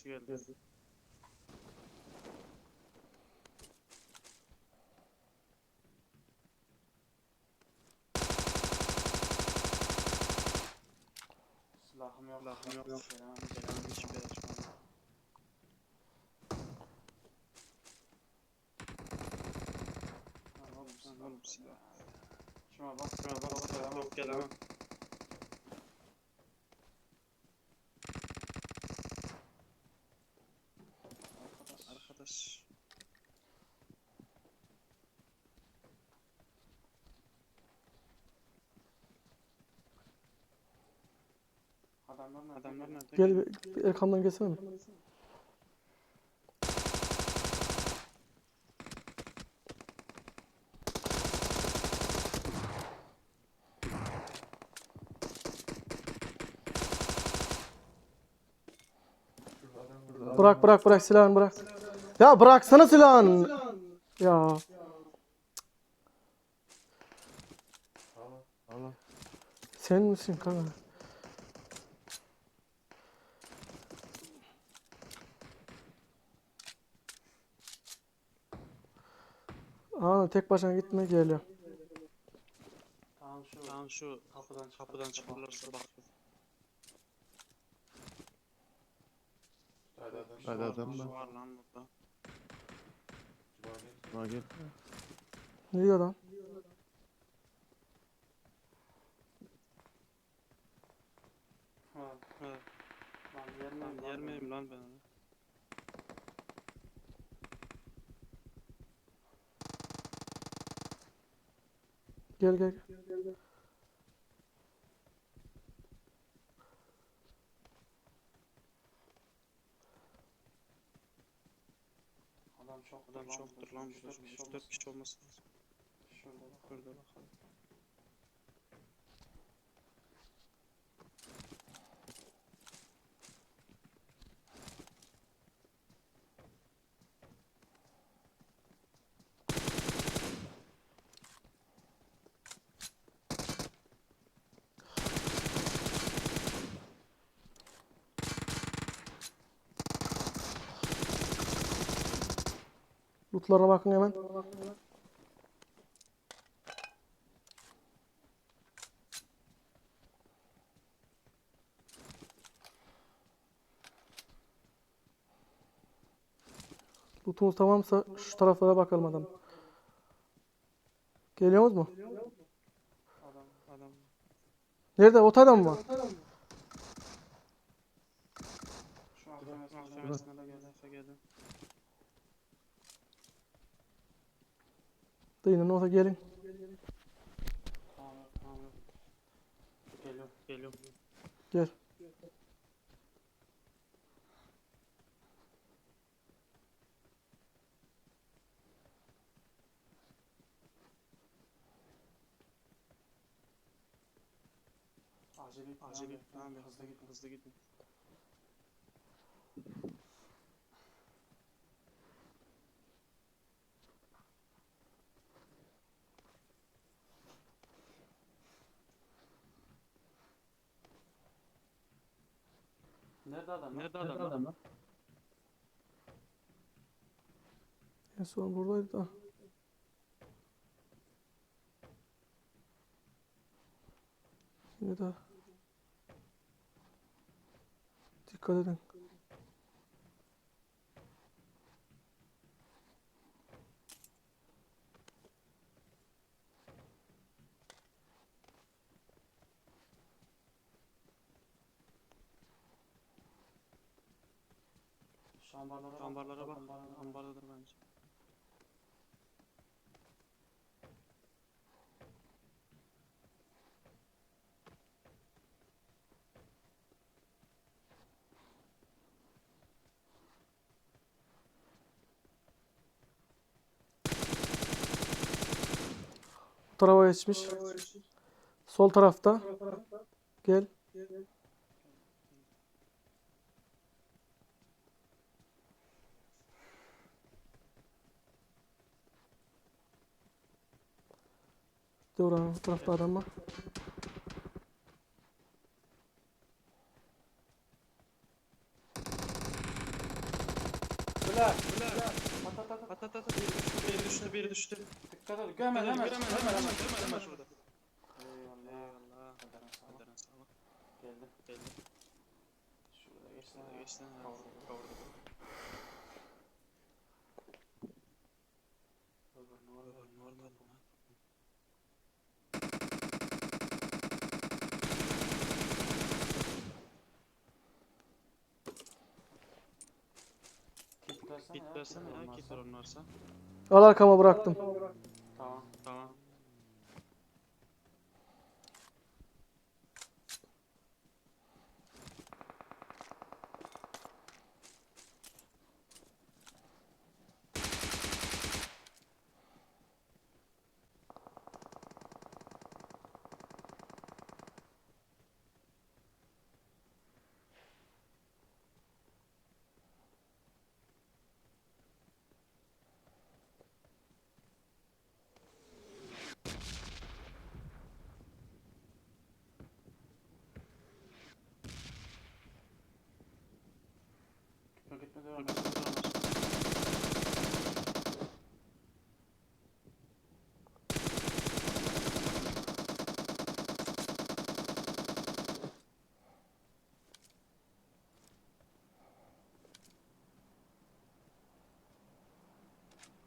geldi. Silahım yok. Silahım yok. Selam hiçbir yere çıkmadım. Lan Oğlum silah. Şuna bak. Silah yok gelemem. Arkadaş. Adamlar nerede? Gel bir arkamdan gelsene mi? Bırak silahını bırak. Ya bıraksana silahını. Ya. Sen misin kanka? Aa tek başına gitme geliyor. Tamam şu Kapıdan çıkarlarsa bak. Hadi adam Şu da. var lan burada. Ha gel. Ne diyor lan? He. Lan yer miyim lan ben onu? Gel. Adam Çoktur lan burada. 3-4 kişi olması lazım. Şurada bakalım. Lootlara bakın hemen. Lootumuz tamamsa şu taraflara bakalım adam. Geliyoruz mu? Adam. Nerede? Otada mı var? Şu Mahkemesine de geldi. Dayının olsa gelin. Tamam. Geliyorum. Gel. Acele et. Tamam ya, hızlı gidin. Nerede adam? Nerede adam lan? En son buradaydı da. Yine de. Dikkat edin. Şu Ambarlara bak. Ambardadır bence. Bu tarafa geçmiş. Sol tarafta. Gel. Dur bu tarafta adam var. Bırak. Bırak. At. At at at. Bir düştü bir düştü. Dikkat et. Göme Hemen hemen. hemen şurada. Eyvallah. Eyvallah. Kaderin sağlık. Kaderin sağlık. Geldim. Geldi. Şurada geçti. Şurada geçti. Kavurdu. Normal normal. Git versene ya git oranın varsa. Al arkama bıraktım. Tamam. Tamam. Gitme devam Dur, et. dur, dur, dur.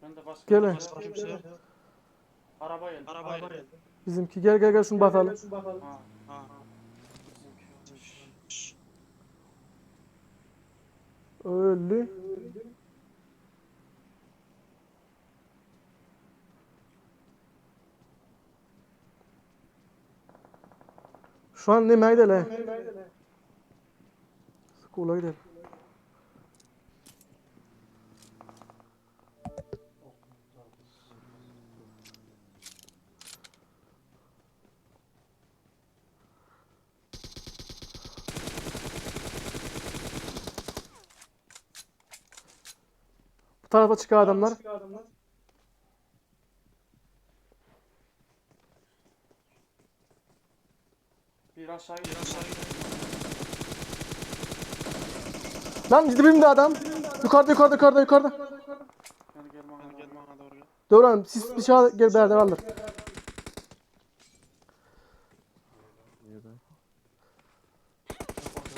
Ben de başka Gelin. Başka kimse yok. Araba geldi. Araba geldi. Bizimki gel şunu bakalım. Ha. Ha. Bizimki olmuş. Şşş. Öldü. Şu an ne meydele? Skula gidelim. Bu tarafa çıkıyor adamlar. Bir aşağı Bir gidiyor. aşağı gidelim. Lan dibimde adam. Yukarıda. Yani gel bana. Gel gel bana doğru gel. Doğru siz bir şey gel beraber alır.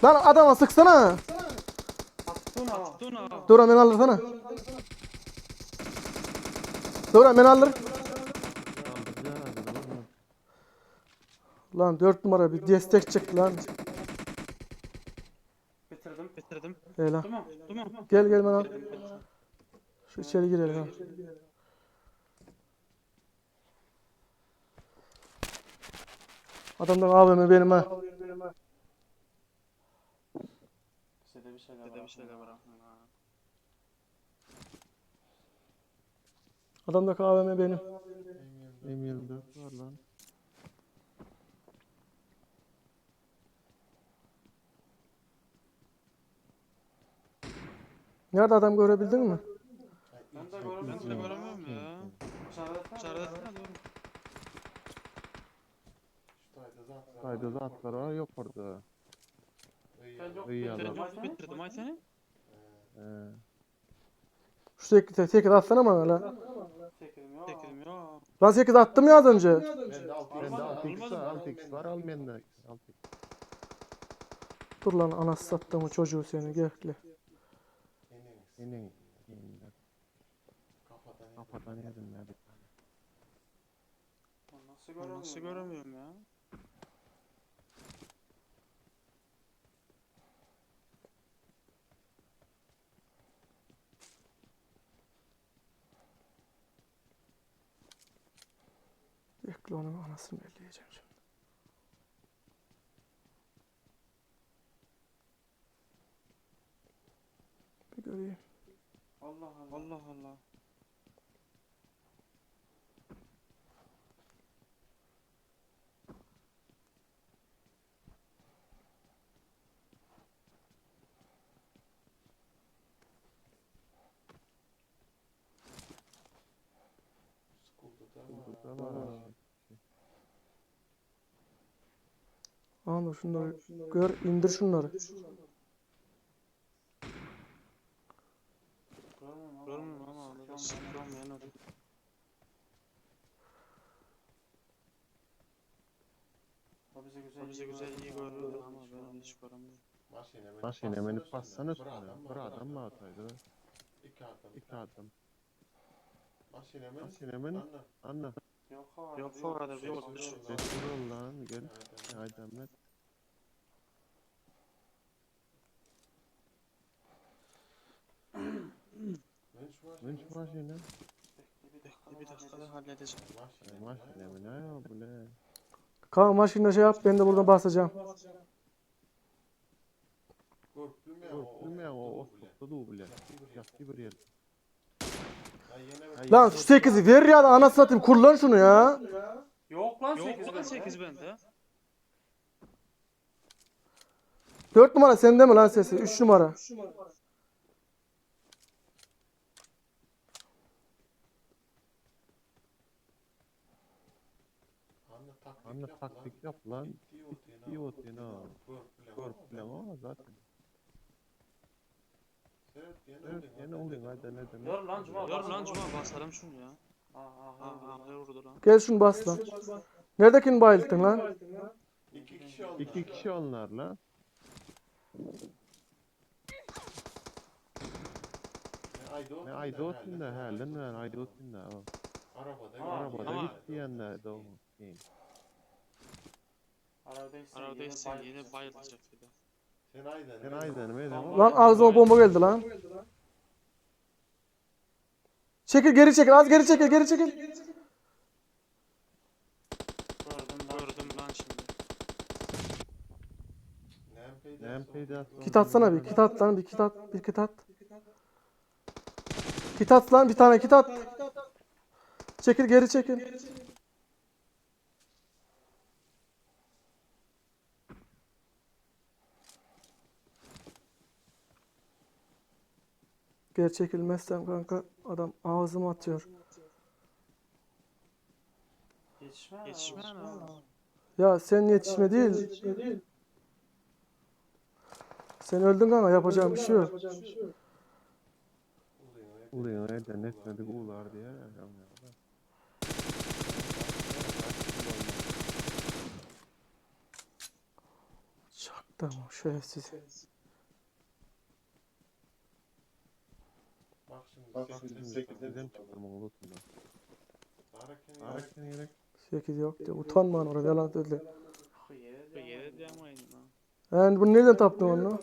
Lan adama sıksana. Attın ha. Dur ha. Doğru beni alırsana. Doğru beni alır. Lan 4 numara bir destek çıktı lan. Bitirdim. Bitirdim. Hele. Tamam. Tamam. Gel beni al. Şu içeri girelim ha. Adamdan AVM benim ha. Size de bir şeyler Bir de var. bir şeyler var. Ha. Adamdaki AVM benim. M24 var lan. Nerede adam görebildin mi? Ben de Ben göremiyorum. de göremiyorum ya. İşaretle. İşaretler doğru. Sayda zatlar var yok orada. Ben yok. İyi Bitirdim. adam. Ay seni. Bitirdim ay seni. Şu 8 atsana bana lan. Çekildim ya. Çekildim ya. Lan 8 attım ya az önce. Bende 6x var, 6x var, al bende. 6x. Dur lan anası sattığımı çocuğu seni gel. Senin kafadan yedim ya bir tane. Nasıl Ben göremiyorum? nasıl göremiyorum ya. Bekle onun anasını elleyeceğim şimdi. Bir göreyim. Allah Allah. Allah Allah. Burada var. Anur şunları gör indir şunları. Görmüyorum ama orada sıkıyorum yani orada. O bize güzel iyi görüyordu ama ben onu hiç göremiyorum. Maşine beni bassana üstüne. Bir adam mı ataydı? İki adam. Maşine beni. Anla. Yok o kadar bir yol düşüyor. Sessiz ol lan. Gel. Haydi Ahmet. Vinç maşine. Bekle bir dakikada halledeceğim. Maşine mi ne ya bu ne? Kanka maşinle şey yap, ben de buradan basacağım. Bilmiyorum o soktu da bile. Yaptı bir yer. Lan şu 8'i ver ya da anasını satayım, kullan şunu ya. Yok lan Yok 8 lan 8 bende. 4 numara sende mi lan sesi? 3 numara. Anne taktik yap lan. İyi ot yine ha. Korkuyorum ama zaten. Evet yine oluyor hadi ne demek. Yor lan Cuma. Yor lan Cuma basalım şunu ya. Ha. Ne vurdu lan? Gel şunu bas lan. Neredekini bayılttın lan? İki kişi onlar la. Ne Aydos'un da he lan ben Aydos'un da o. Arabada Ama- gitti yanına da o. Aradaysan yine bayılacak bir de. Sen Aydın mı edem? Lan ağzıma bomba geldi lan. Çekil, geri çekil, az geri çekil, geri çekil. Gördüm lan şimdi. Ne peyda? Kit atsana bir, kit at lan, bir kit at, bir kit at. Kit at lan, bir tane kit at. Çekil, geri çekil. Geri çekilmezsem kanka adam ağzıma atıyor. Yetişme mi? Ya sen yetişme değil. Sen öldün kanka, yapacağım bir şey yok. Uluyor nereden etmedik ular diye. Çaktım o şerefsiz. Bak şimdi 8'den çıktım oğlutunda. Araken gerek. 8 yok diye utanma lan orada, yalan söyle. Yere diyemeyin lan. Yani bunu nereden taptın onu?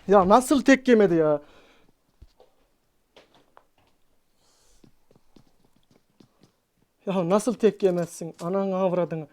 Ya nasıl tek yemedi ya? Ya nasıl tek yemezsin? Ananı avradını.